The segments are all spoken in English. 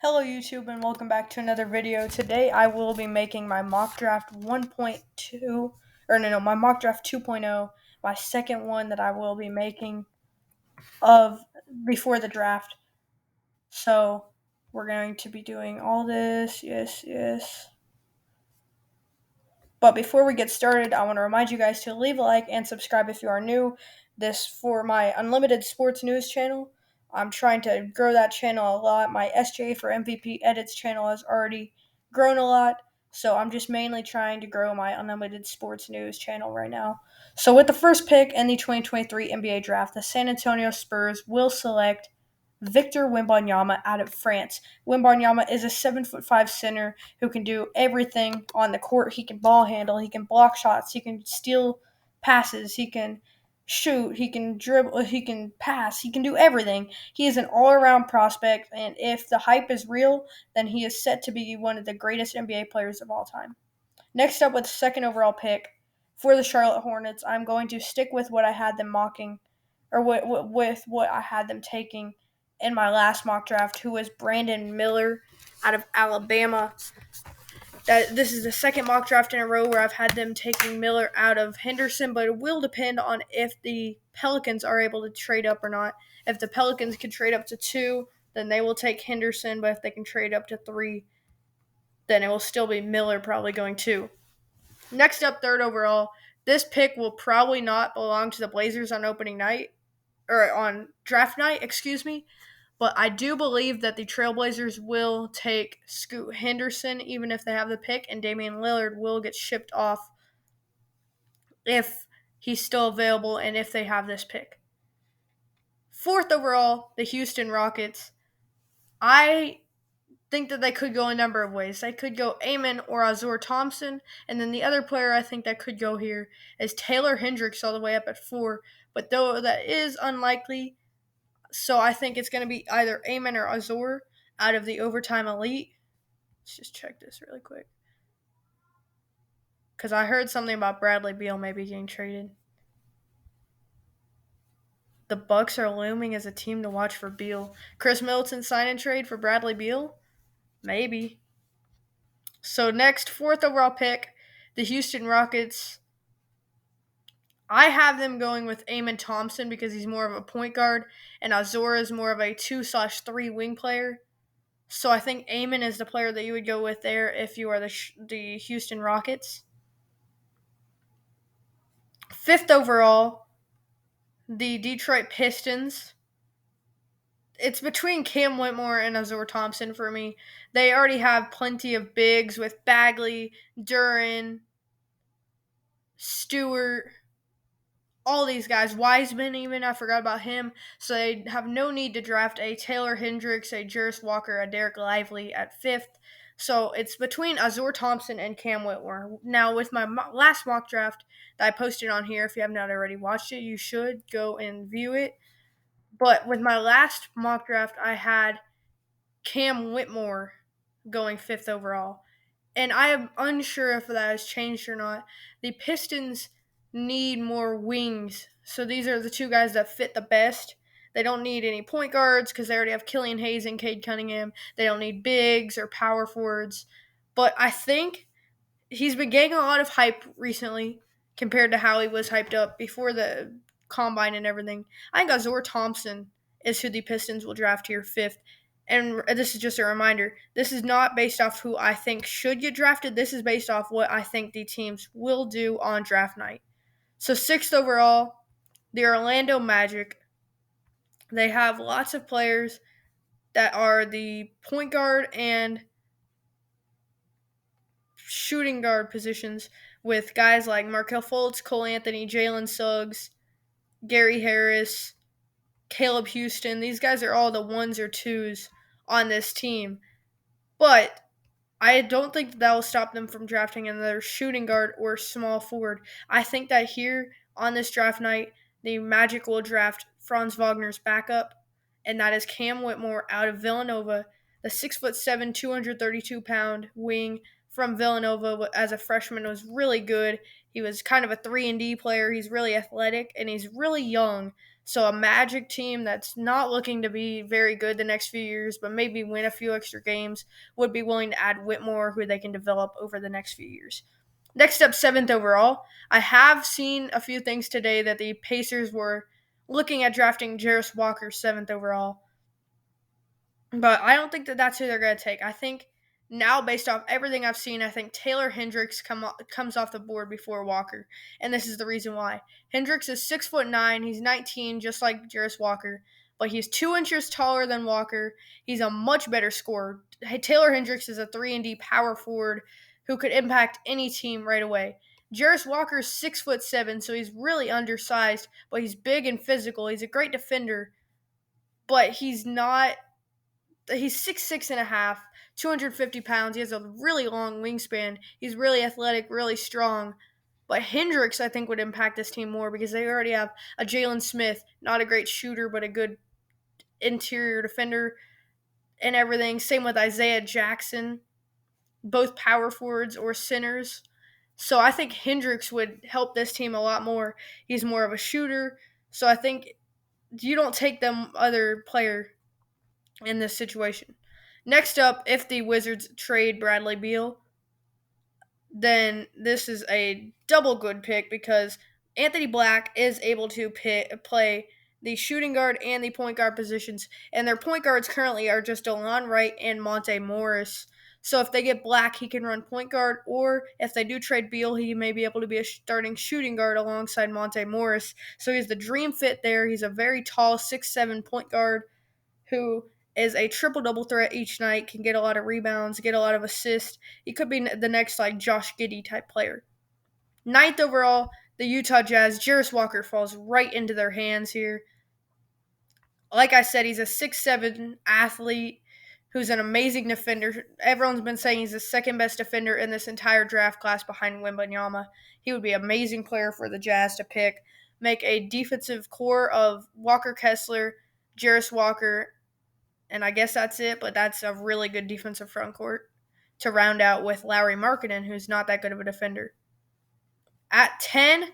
Hello YouTube and welcome back to another video. Today I will be making my mock draft 1.2, my mock draft 2.0, my second one that I will be making of before the draft. So we're going to be doing all this, yes. But before we get started, I want to remind you guys to leave a like and subscribe if you are new. This for my unlimited sports news channel. I'm trying to grow that channel a lot. My SJ for MVP edits channel has already grown a lot. So I'm just mainly trying to grow my unlimited sports news channel right now. So with the first pick in the 2023 NBA draft, the San Antonio Spurs will select Victor Wembanyama out of France. Wembanyama is a 7'5" center who can do everything on the court. He can ball handle, he can block shots, he can steal passes, he can shoot, he can dribble, he can pass, he can do everything. He is an all-around prospect, and if the hype is real, then he is set to be one of the greatest NBA players of all time. Next up with the second overall pick for the Charlotte Hornets, I'm going to stick with what I had them mocking, or with what I had them taking in my last mock draft, who was Brandon Miller out of Alabama. This is the second mock draft in a row where I've had them taking Miller out of Henderson, but it will depend on if the Pelicans are able to trade up or not. If the Pelicans can trade up to 2, then they will take Henderson, but if they can trade up to 3, then it will still be Miller probably going 2. Next up, third overall, this pick will probably not belong to the Blazers on opening night, or on draft night, but I do believe that the Trailblazers will take Scoot Henderson even if they have the pick, and Damian Lillard will get shipped off if he's still available and if they have this pick. Fourth overall, the Houston Rockets. I think that they could go a number of ways. They could go Amon or Azur Thompson, and then the other player I think that could go here is Taylor Hendricks all the way up at 4, but though that is unlikely, so I think it's going to be either Amon or Azur out of the overtime elite. Let's just check this really quick, because I heard something about Bradley Beal maybe getting traded. The Bucks are looming as a team to watch for Beal. Chris Middleton sign and trade for Bradley Beal? Maybe. So next, fourth overall pick, the Houston Rockets. I have them going with Amon Thompson because he's more of a point guard, and Azur is more of a 2/3 wing player. So I think Amon is the player that you would go with there if you are the Houston Rockets. Fifth overall, the Detroit Pistons. It's between Cam Whitmore and Azur Thompson for me. They already have plenty of bigs with Bagley, Duren, Stewart, all these guys. Wiseman even, I forgot about him. So they have no need to draft a Taylor Hendricks, a Jarace Walker, a Derek Lively at 5th. So it's between Azur Thompson and Cam Whitmore. Now, with my last mock draft that I posted on here, if you have not already watched it, you should go and view it. But with my last mock draft, I had Cam Whitmore going 5th overall. And I am unsure if that has changed or not. The Pistons need more wings. So these are the two guys that fit the best. They don't need any point guards because they already have Killian Hayes and Cade Cunningham. They don't need bigs or power forwards. But I think he's been getting a lot of hype recently compared to how he was hyped up before the combine and everything. I think Azur Thompson is who the Pistons will draft here 5th. And this is just a reminder, this is not based off who I think should get drafted. This is based off what I think the teams will do on draft night. So 6th overall, the Orlando Magic. They have lots of players that are the point guard and shooting guard positions with guys like Markelle Fultz, Cole Anthony, Jalen Suggs, Gary Harris, Caleb Houston. These guys are all the 1s or 2s on this team. But I don't think that will stop them from drafting another shooting guard or small forward. I think that here on this draft night, the Magic will draft Franz Wagner's backup, and that is Cam Whitmore out of Villanova, the 6'7", 232-pound wing from Villanova as a freshman was really good. He was kind of a 3-and-D player. He's really athletic, and he's really young. So a Magic team that's not looking to be very good the next few years, but maybe win a few extra games, would be willing to add Whitmore, who they can develop over the next few years. Next up, seventh overall. I have seen a few things today that the Pacers were looking at drafting Jarace Walker seventh overall. But I don't think that that's who they're going to take. I think now, based off everything I've seen, I think Taylor Hendricks comes off the board before Walker, and this is the reason why. Hendricks is 6'9". He's 19, just like Jarace Walker, but he's 2 inches taller than Walker. He's a much better scorer. Taylor Hendricks is a 3-and-D power forward who could impact any team right away. Jarace Walker is 6'7", so he's really undersized, but he's big and physical. He's a great defender, but he's 6'6" and a half, 250 pounds. He has a really long wingspan. He's really athletic, really strong. But Hendricks, I think, would impact this team more because they already have a Jalen Smith, not a great shooter, but a good interior defender and everything. Same with Isaiah Jackson, both power forwards or centers. So I think Hendricks would help this team a lot more. He's more of a shooter. So I think you don't take them other player in this situation. Next up, if the Wizards trade Bradley Beal, then this is a double good pick because Anthony Black is able to play the shooting guard and the point guard positions, and their point guards currently are just Delon Wright and Monte Morris. So if they get Black, he can run point guard, or if they do trade Beal, he may be able to be a starting shooting guard alongside Monte Morris. So he's the dream fit there. He's a very tall 6'7" point guard who is a triple-double threat each night, can get a lot of rebounds, get a lot of assists. He could be the next, Josh Giddey type player. Ninth overall, the Utah Jazz. Jarace Walker falls right into their hands here. Like I said, he's a 6'7" athlete who's an amazing defender. Everyone's been saying he's the second best defender in this entire draft class behind Wembanyama. He would be an amazing player for the Jazz to pick. Make a defensive core of Walker Kessler, Jarace Walker, and I guess that's it, but that's a really good defensive front court to round out with Lauri Markkanen, who's not that good of a defender. At 10,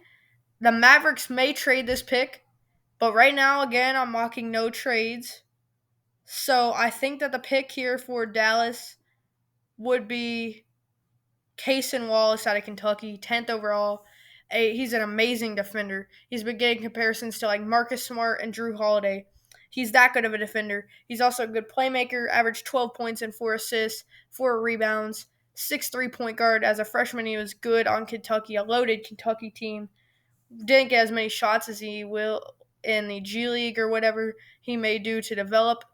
the Mavericks may trade this pick, but right now, again, I'm mocking no trades. So I think that the pick here for Dallas would be Cason Wallace out of Kentucky, 10th overall. He's an amazing defender. He's been getting comparisons to Marcus Smart and Drew Holiday. He's that good of a defender. He's also a good playmaker, averaged 12 points and 4 assists, 4 rebounds, 6'3" point guard. As a freshman, he was good on Kentucky, a loaded Kentucky team. Didn't get as many shots as he will in the G League or whatever he may do to develop.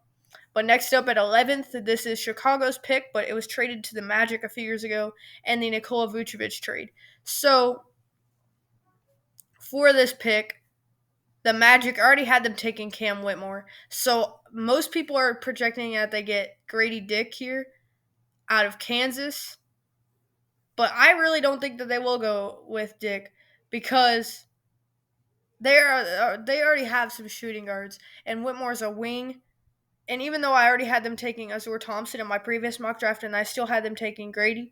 But next up at 11th, this is Chicago's pick, but it was traded to the Magic a few years ago, and the Nikola Vucevic trade. So, for this pick, the Magic already had them taking Cam Whitmore. So, most people are projecting that they get Grady Dick here out of Kansas. But I really don't think that they will go with Dick because they already have some shooting guards, and Whitmore's a wing. And even though I already had them taking Azur Thompson in my previous mock draft and I still had them taking Grady,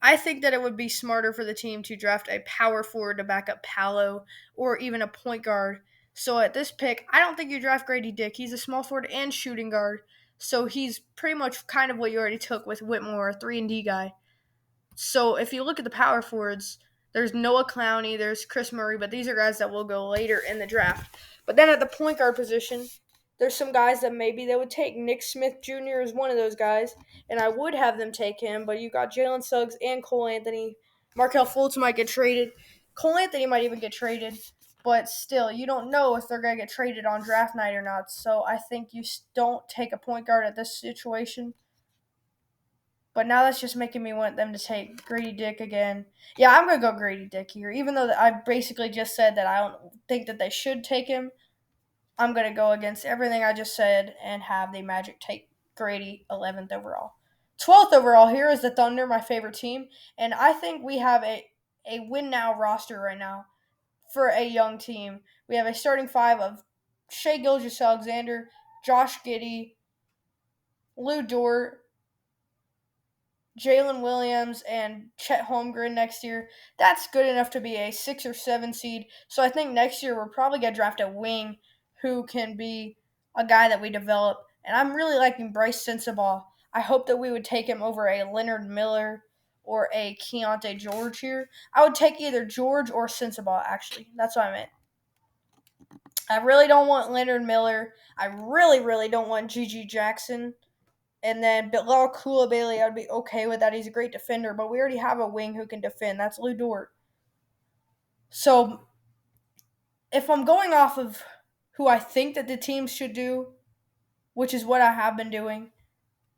I think that it would be smarter for the team to draft a power forward to back up Paolo or even a point guard. So at this pick, I don't think you draft Grady Dick. He's a small forward and shooting guard. So he's pretty much kind of what you already took with Whitmore, a 3-and-D guy. So if you look at the power forwards, there's Noah Clowney, there's Chris Murray, but these are guys that will go later in the draft. But then at the point guard position, there's some guys that maybe they would take. Nick Smith Jr. is one of those guys, and I would have them take him, but you got Jalen Suggs and Cole Anthony. Markelle Fultz might get traded. Cole Anthony might even get traded, but still, you don't know if they're going to get traded on draft night or not. So I think you don't take a point guard at this situation. But now that's just making me want them to take Grady Dick again. Yeah, I'm going to go Grady Dick here. Even though I basically just said that I don't think that they should take him, I'm going to go against everything I just said and have the Magic take Grady 11th overall. 12th overall, here is the Thunder, my favorite team. And I think we have a win-now roster right now for a young team. We have a starting five of Shai Gilgeous-Alexander, Josh Giddey, Lou Dort, Jalen Williams, and Chet Holmgren next year. That's good enough to be a 6 or 7 seed. So I think next year we're probably going to draft a wing who can be a guy that we develop. And I'm really liking Bryce Sensabaugh. I hope that we would take him over a Leonard Miller or a Keontae George here. I would take either George or Sensabaugh, actually. That's what I meant. I really don't want Leonard Miller. I really don't want Gigi Jackson. And then Bilal Coulibaly, I'd be okay with that. He's a great defender, but we already have a wing who can defend. That's Lou Dort. So if I'm going off of who I think that the teams should do, which is what I have been doing,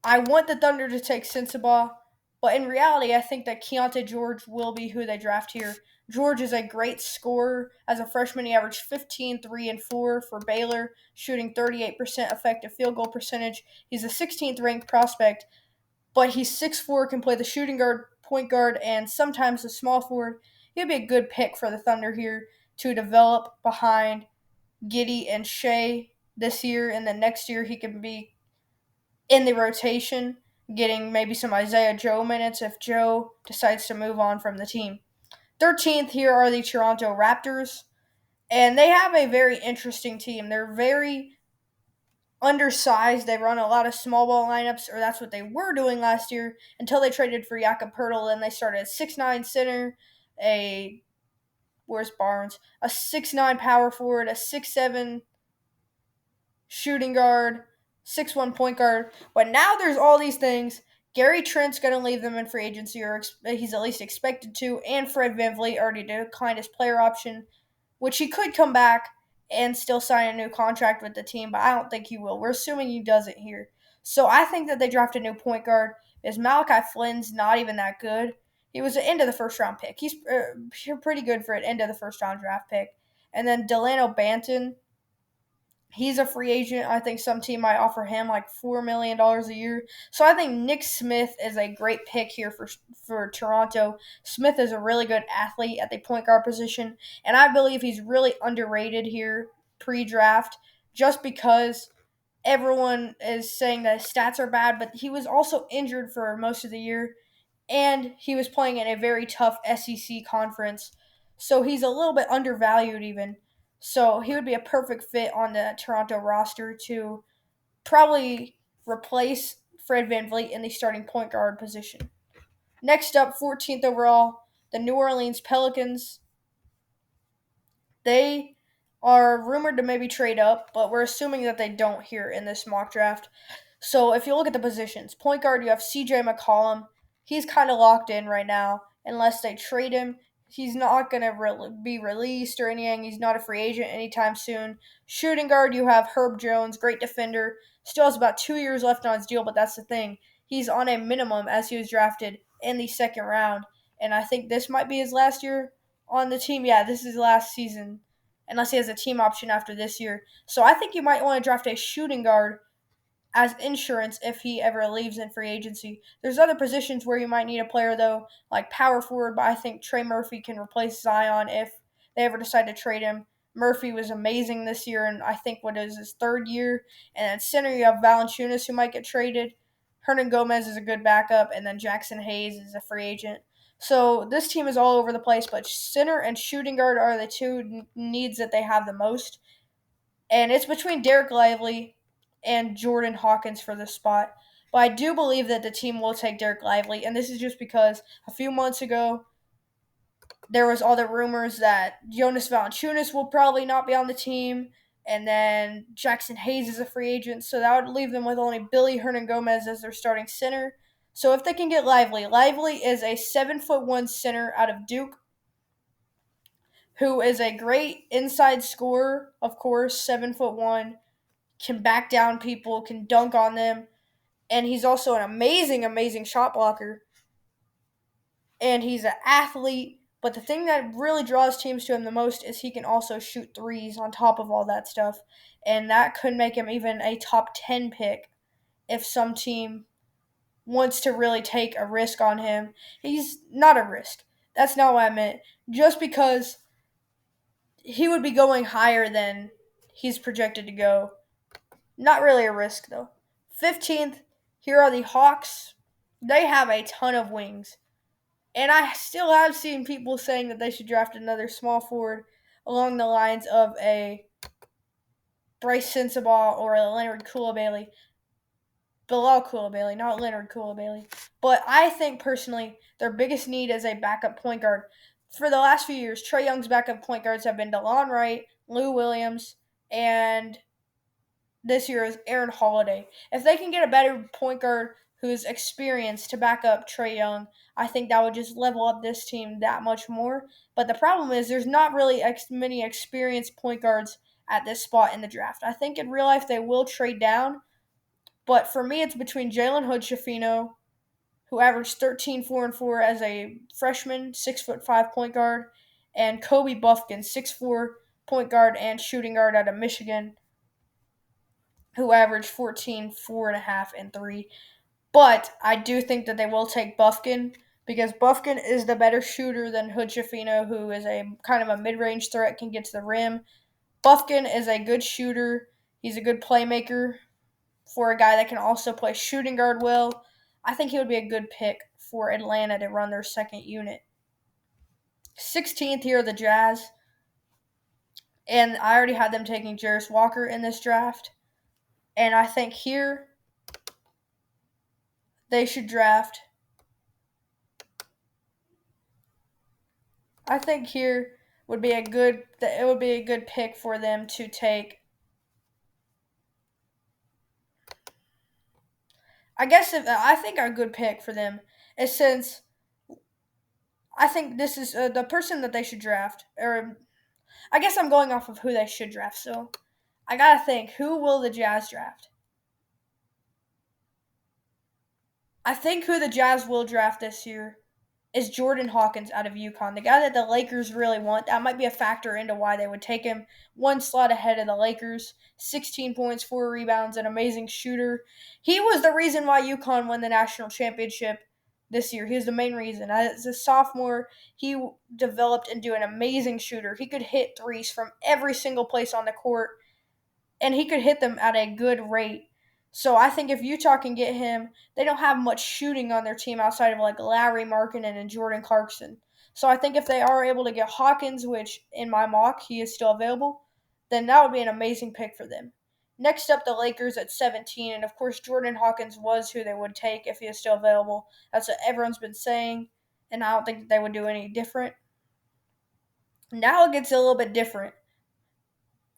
I want the Thunder to take Sensabaugh, but in reality, I think that Keontae George will be who they draft here. George is a great scorer. As a freshman, he averaged 15, 3, and 4 for Baylor, shooting 38% effective field goal percentage. He's a 16th ranked prospect, but he's 6'4", can play the shooting guard, point guard, and sometimes the small forward. He'd be a good pick for the Thunder here to develop behind Giddey and Shea this year, and then next year he can be in the rotation, getting maybe some Isaiah Joe minutes if Joe decides to move on from the team. 13th here are the Toronto Raptors, and they have a very interesting team. They're very undersized. They run a lot of small ball lineups, or that's what they were doing last year until they traded for Jakob Poeltl. Then they started a 6'9" center, where's Barnes? A 6'9" power forward, a 6'7" shooting guard, 6'1" point guard. But now there's all these things. Gary Trent's going to leave them in free agency, or he's at least expected to, and Fred VanVleet already declined his player option, which he could come back and still sign a new contract with the team, but I don't think he will. We're assuming he doesn't here. So I think that they draft a new point guard, because Malachi Flynn's not even that good. He was an end of the first round pick. He's pretty good for an end of the first round draft pick. And then Delano Banton, he's a free agent. I think some team might offer him like $4 million a year. So I think Nick Smith is a great pick here for Toronto. Smith is a really good athlete at the point guard position, and I believe he's really underrated here pre-draft just because everyone is saying that his stats are bad, but he was also injured for most of the year, and he was playing in a very tough SEC conference. So he's a little bit undervalued even. So he would be a perfect fit on the Toronto roster to probably replace Fred VanVleet in the starting point guard position. Next up, 14th overall, the New Orleans Pelicans. They are rumored to maybe trade up, but we're assuming that they don't here in this mock draft. So if you look at the positions, point guard, you have CJ McCollum. He's kind of locked in right now unless they trade him. He's not going to be released or anything. He's not a free agent anytime soon. Shooting guard, you have Herb Jones, great defender. Still has about 2 years left on his deal, but that's the thing. He's on a minimum as he was drafted in the second round. And I think this might be his last year on the team. Yeah, this is his last season, unless he has a team option after this year. So I think you might want to draft a shooting guard as insurance if he ever leaves in free agency. There's other positions where you might need a player, though, like power forward, but I think Trey Murphy can replace Zion if they ever decide to trade him. Murphy was amazing this year, and I think what is his third year. And at center, you have Valanciunas, who might get traded. Hernan Gomez is a good backup, and then Jackson Hayes is a free agent. So this team is all over the place, but center and shooting guard are the two needs that they have the most. And it's between Derek Lively and Jordan Hawkins for this spot. But I do believe that the team will take Derek Lively, and this is just because a few months ago there was all the rumors that Jonas Valanciunas will probably not be on the team, and then Jackson Hayes is a free agent, so that would leave them with only Billy Hernan-Gomez as their starting center. So if they can get Lively, Lively is a 7'1" center out of Duke, who is a great inside scorer, of course, 7'1", can back down people, can dunk on them, and he's also an amazing shot blocker. And he's an athlete, but the thing that really draws teams to him the most is he can also shoot threes on top of all that stuff, and that could make him even a top 10 pick if some team wants to really take a risk on him. He's not a risk. That's not what I meant. Just because he would be going higher than he's projected to go. Not really a risk, though. 15th, here are the Hawks. They have a ton of wings. And I still have seen people saying that they should draft another small forward along the lines of a Bryce Sensabaugh or Leonard Coulibaly. Bilal Coulibaly, not Leonard Coulibaly. But I think personally, their biggest need is a backup point guard. For the last few years, Trae Young's backup point guards have been DeLon Wright, Lou Williams, and this year is Aaron Holiday. If they can get a better point guard who's experienced to back up Trae Young, I think that would just level up this team that much more. But the problem is there's not really many experienced point guards at this spot in the draft. I think in real life they will trade down, but for me it's between Jalen Hood-Schifino, who averaged 13, 4, and 4 as a freshman, 6'5" point guard, and Kobe Buffkin, 6'4" point guard and shooting guard out of Michigan, who averaged 14, 4.5, and 3. But I do think that they will take Buffkin because Buffkin is the better shooter than Hood-Schifino, who is a kind of a mid-range threat, can get to the rim. Buffkin is a good shooter. He's a good playmaker for a guy that can also play shooting guard well. I think he would be a good pick for Atlanta to run their second unit. 16th here are the Jazz, and I already had them taking Jarace Walker in this draft. And I think here they should draft. I think here would be a good pick for them to take. I think a good pick for them is since I think this is the person that they should draft, or I guess I'm going off of who they should draft. So I gotta think, who will the Jazz draft? I think who the Jazz will draft this year is Jordan Hawkins out of UConn, the guy that the Lakers really want. That might be a factor into why they would take him. One slot ahead of the Lakers, 16 points, 4 rebounds, an amazing shooter. He was the reason why UConn won the national championship this year. He was the main reason. As a sophomore, he developed into an amazing shooter. He could hit threes from every single place on the court, and he could hit them at a good rate. So I think if Utah can get him, they don't have much shooting on their team outside of like Larry Markkinen and Jordan Clarkson. So I think if they are able to get Hawkins, which in my mock he is still available, then that would be an amazing pick for them. Next up, the Lakers at 17, and of course Jordan Hawkins was who they would take if he is still available. That's what everyone's been saying, and I don't think that they would do any different. Now it gets a little bit different,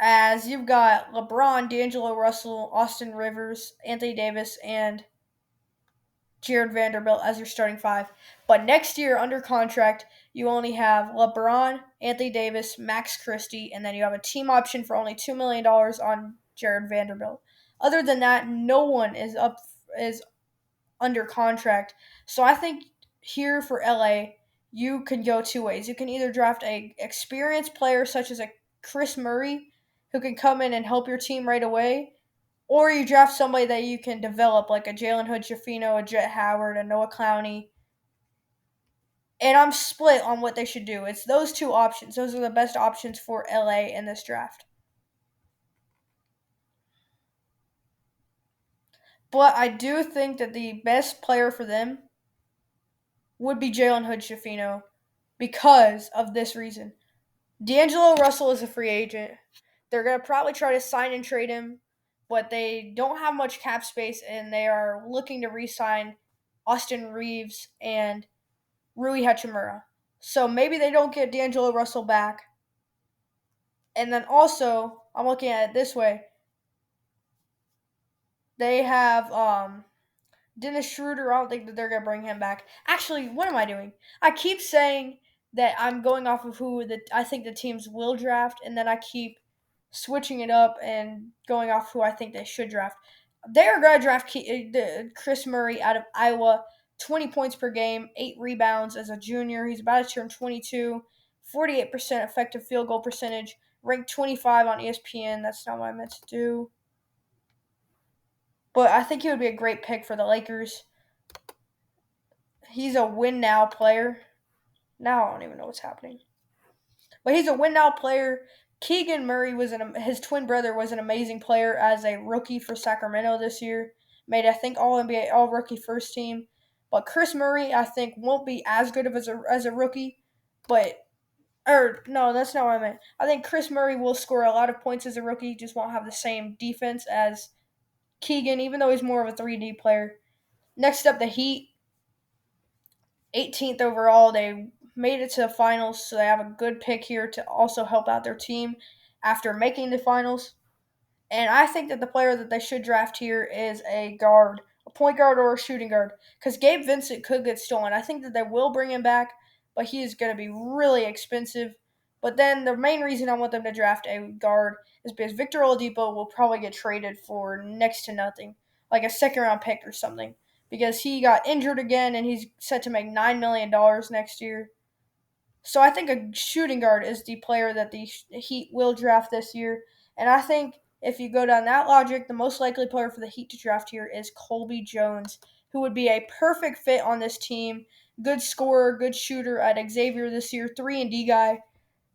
as you've got LeBron, D'Angelo Russell, Austin Rivers, Anthony Davis, and Jared Vanderbilt as your starting five. But next year, under contract, you only have LeBron, Anthony Davis, Max Christie, and then you have a team option for only $2 million on Jared Vanderbilt. Other than that, no one is under contract. So I think here for LA, you can go two ways. You can either draft a experienced player such as a Chris Murray, who can come in and help your team right away, or you draft somebody that you can develop, like a Jalen Hood-Schifino, a Jet Howard, a Noah Clowney. And I'm split on what they should do. It's those two options. Those are the best options for LA in this draft. But I do think that the best player for them would be Jalen Hood-Schifino because of this reason. D'Angelo Russell is a free agent. They're going to probably try to sign and trade him, but they don't have much cap space, and they are looking to re-sign Austin Reeves and Rui Hachimura. So maybe they don't get D'Angelo Russell back. And then also, I'm looking at it this way. They have Dennis Schroeder. I don't think that they're going to bring him back. Actually, what am I doing? I keep saying that I'm going off of who I think the teams will draft, and then I keep switching it up and going off who I think they should draft. They're going to draft Chris Murray out of Iowa, 20 points per game, 8 rebounds as a junior. He's about to turn 22, 48% effective field goal percentage, ranked 25 on ESPN. That's not what I meant to do. But I think he would be a great pick for the Lakers. He's a win-now player. Now I don't even know what's happening. But he's a win-now player. Keegan Murray his twin brother was an amazing player as a rookie for Sacramento this year. Made, I think, All-NBA, All-Rookie first team. But Chris Murray, I think, won't be as good as a rookie. But Or no, that's not what I meant. I think Chris Murray will score a lot of points as a rookie, just won't have the same defense as Keegan, even though he's more of a 3D player. Next up, the Heat, 18th overall. They made it to the finals, so they have a good pick here to also help out their team after making the finals. And I think that the player that they should draft here is a guard, a point guard or a shooting guard, because Gabe Vincent could get stolen. I think that they will bring him back, but he is going to be really expensive. But then the main reason I want them to draft a guard is because Victor Oladipo will probably get traded for next to nothing, like a second round pick or something, because he got injured again and he's set to make $9 million next year. So I think a shooting guard is the player that the Heat will draft this year. And I think if you go down that logic, the most likely player for the Heat to draft here is Colby Jones, who would be a perfect fit on this team. Good scorer, good shooter at Xavier this year, 3-and-D guy.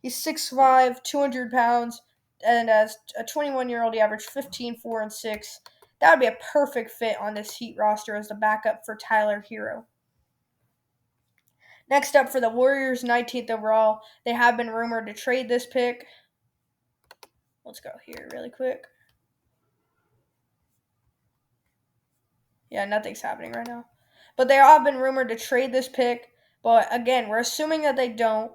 He's 6'5", 200 pounds, and as a 21-year-old, he averaged 15, 4, and 6. That would be a perfect fit on this Heat roster as the backup for Tyler Hero. Next up for the Warriors, 19th overall, they have been rumored to trade this pick. Let's go here really quick. Yeah, nothing's happening right now. But they all have been rumored to trade this pick. But again, we're assuming that they don't.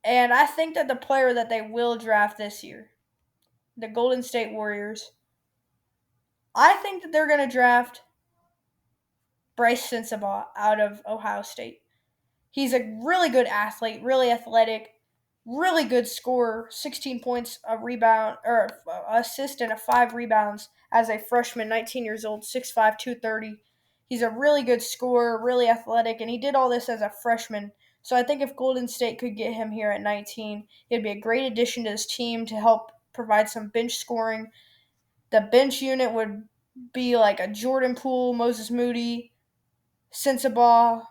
And I think that the player that they will draft this year, the Golden State Warriors, I think that they're going to draft Bryce Sensabaugh out of Ohio State. He's a really good athlete, really athletic, really good scorer. 16 points, a rebound, or assist, and 5 rebounds as a freshman, 19 years old, 6'5", 230. He's a really good scorer, really athletic, and he did all this as a freshman. So I think if Golden State could get him here at 19, it'd be a great addition to this team to help provide some bench scoring. The bench unit would be like a Jordan Poole, Moses Moody, Sensabaugh,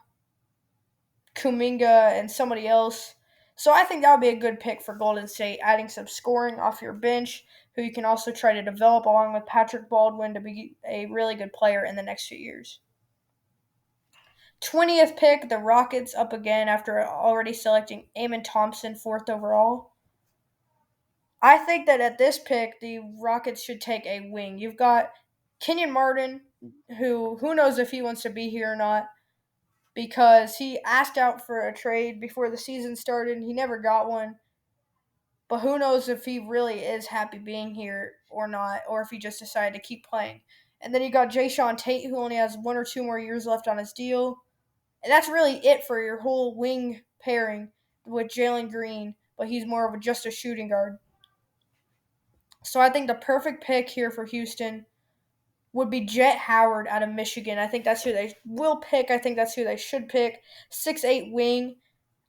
Kuminga, and somebody else. So I think that would be a good pick for Golden State, adding some scoring off your bench, who you can also try to develop along with Patrick Baldwin to be a really good player in the next few years. 20th pick, the Rockets up again after already selecting Amon Thompson 4th overall. I think that at this pick, the Rockets should take a wing. You've got Kenyon Martin, who knows if he wants to be here or not, because he asked out for a trade before the season started and he never got one. But who knows if he really is happy being here or not, or if he just decided to keep playing. And then you got Jayshawn Tate, who only has 1 or 2 more years left on his deal. And that's really it for your whole wing pairing with Jalen Green, but he's more of just a shooting guard. So I think the perfect pick here for Houston would be Jet Howard out of Michigan. I think that's who they will pick. I think that's who they should pick. 6'8" wing.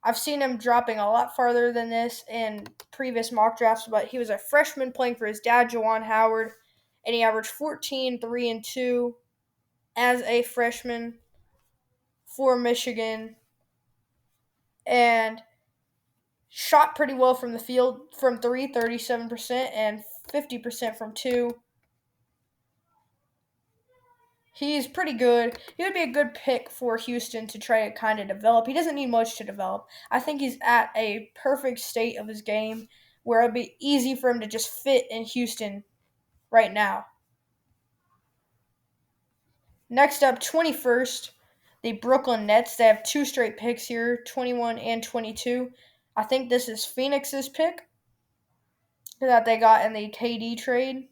I've seen him dropping a lot farther than this in previous mock drafts, but he was a freshman playing for his dad, Juwan Howard, and he averaged 14, 3, and 2 as a freshman for Michigan, and shot pretty well from the field from 3, 37%, and 50% from 2. He's pretty good. He would be a good pick for Houston to try to kind of develop. He doesn't need much to develop. I think he's at a perfect state of his game where it'd be easy for him to just fit in Houston right now. Next up, 21st, the Brooklyn Nets. They have 2 straight picks here, 21 and 22. I think this is Phoenix's pick that they got in the KD trade.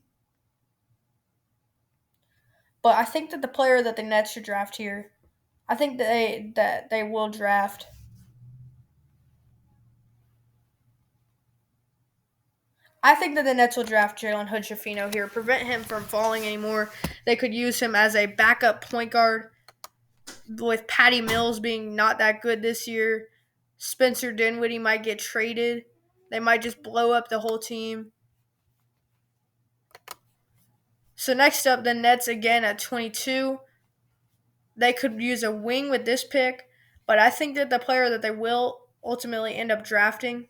But I think that the player that the Nets should draft here, I think that they will draft. I think that the Nets will draft Jalen Hood-Schifino here, prevent him from falling anymore. They could use him as a backup point guard with Patty Mills being not that good this year. Spencer Dinwiddie might get traded. They might just blow up the whole team. So next up, the Nets again at 22. They could use a wing with this pick, but I think that the player that they will ultimately end up drafting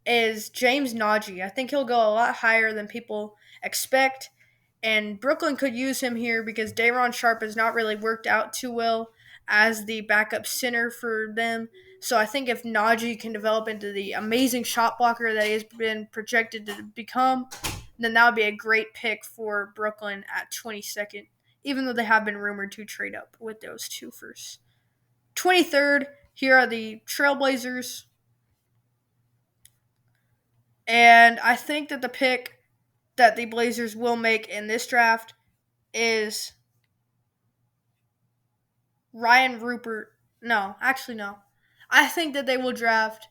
is James Nagy. I think he'll go a lot higher than people expect, and Brooklyn could use him here because Day'Ron Sharpe has not really worked out too well as the backup center for them. So I think if Najee can develop into the amazing shot blocker that he has been projected to become, then that would be a great pick for Brooklyn at 22nd, even though they have been rumored to trade up with those two first. 23rd, here are the Trailblazers. And I think that the pick that the Blazers will make in this draft is Ryan Rupert. No, actually, no. I think that they will draft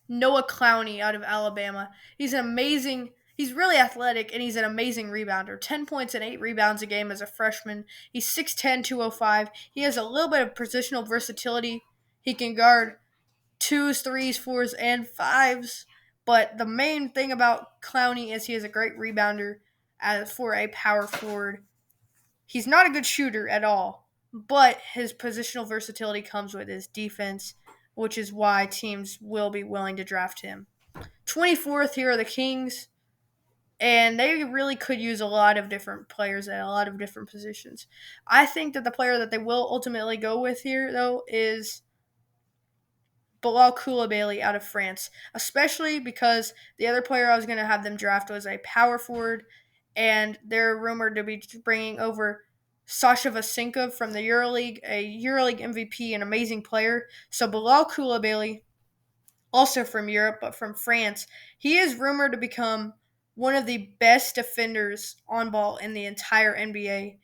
Noah Clowney out of Alabama. He's really athletic, and he's an amazing rebounder. 10 points and 8 rebounds a game as a freshman. He's 6'10", 205. He has a little bit of positional versatility. He can guard twos, threes, fours, and fives. But the main thing about Clowney is he is a great rebounder for a power forward. He's not a good shooter at all, but his positional versatility comes with his defense, which is why teams will be willing to draft him. 24th, here are the Kings, and they really could use a lot of different players at a lot of different positions. I think that the player that they will ultimately go with here, though, is Bilal Koulibaly out of France, especially because the other player I was going to have them draft was a power forward, and they're rumored to be bringing over Sasha Vasinka from the EuroLeague, a EuroLeague MVP, an amazing player. So Bilal Koulibaly, also from Europe but from France, he is rumored to become one of the best defenders on ball in the entire NBA.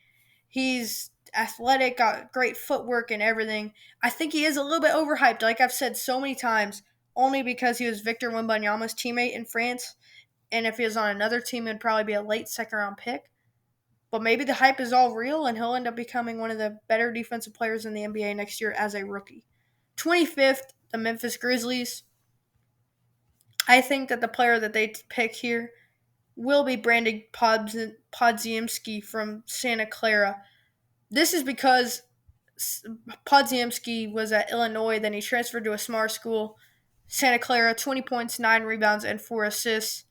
He's athletic, got great footwork and everything. I think he is a little bit overhyped, like I've said so many times, only because he was Victor Wembanyama's teammate in France. And if he was on another team, it'd probably be a late second round pick. But maybe the hype is all real, and he'll end up becoming one of the better defensive players in the NBA next year as a rookie. 25th, the Memphis Grizzlies. I think that the player that they pick here will be Brandon Podziemski from Santa Clara. This is because Podziemski was at Illinois, then he transferred to a smaller school, Santa Clara, 20 points, 9 rebounds, and 4 assists.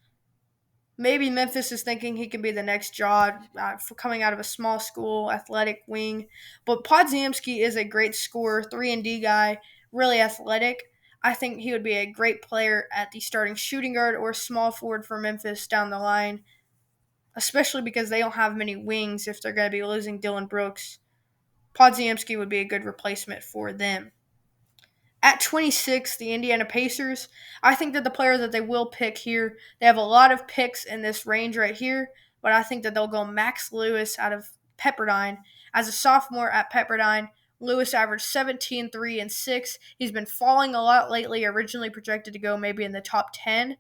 Maybe Memphis is thinking he can be the next Ja for coming out of a small school, athletic wing. But Podziemski is a great scorer, 3-and-D guy, really athletic. I think he would be a great player at the starting shooting guard or small forward for Memphis down the line, especially because they don't have many wings if they're going to be losing Dylan Brooks. Podziemski would be a good replacement for them. At 26, the Indiana Pacers. I think that the player that they will pick here, they have a lot of picks in this range right here, but I think that they'll go Max Lewis out of Pepperdine. As a sophomore at Pepperdine, Lewis averaged 17, 3, and 6. He's been falling a lot lately, originally projected to go maybe in the top 10.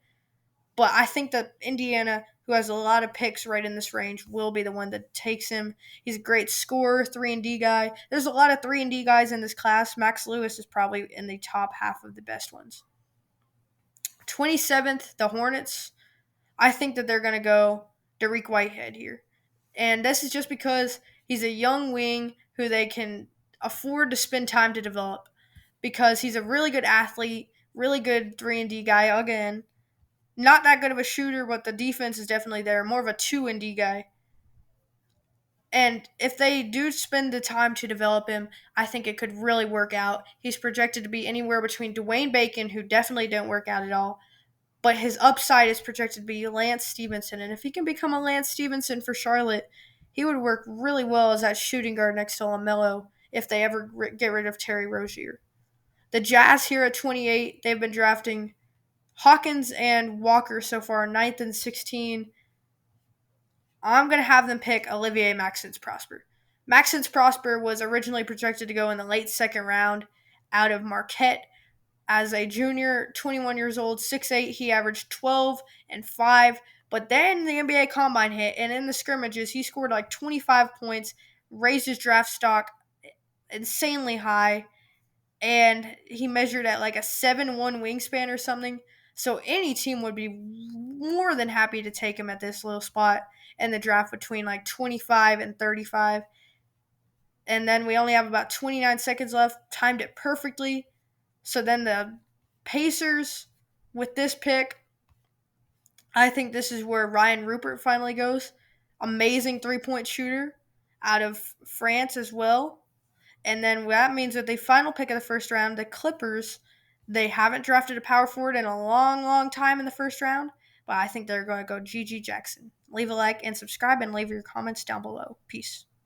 But I think that Indiana, who has a lot of picks right in this range, will be the one that takes him. He's a great scorer, 3-and-D guy. There's a lot of 3-and-D guys in this class. Max Lewis is probably in the top half of the best ones. 27th, the Hornets. I think that they're going to go Dariq Whitehead here. And this is just because he's a young wing who they can afford to spend time to develop, because he's a really good athlete, really good 3-and-D guy again. Not that good of a shooter, but the defense is definitely there. More of a 2-and-D guy. And if they do spend the time to develop him, I think it could really work out. He's projected to be anywhere between Dwayne Bacon, who definitely didn't work out at all, but his upside is projected to be Lance Stevenson. And if he can become a Lance Stevenson for Charlotte, he would work really well as that shooting guard next to LaMelo if they ever get rid of Terry Rozier. The Jazz here at 28, they've been drafting Hawkins and Walker so far, 9th and 16. I'm going to have them pick Olivier Maxence Prosper. Maxence Prosper was originally projected to go in the late second round out of Marquette. As a junior, 21 years old, 6'8", he averaged 12 and 5. But then the NBA Combine hit, and in the scrimmages, he scored like 25 points, raised his draft stock insanely high, and he measured at like a 7'1" wingspan or something. So any team would be more than happy to take him at this little spot in the draft between like 25 and 35. And then we only have about 29 seconds left. Timed it perfectly. So then the Pacers, with this pick, I think this is where Ryan Rupert finally goes. Amazing three-point shooter. out of France as well. And then that means that the final pick of the first round, the Clippers, they haven't drafted a power forward in a long, long time in the first round, but I think they're going to go Gigi Jackson. Leave a like and subscribe and leave your comments down below. Peace.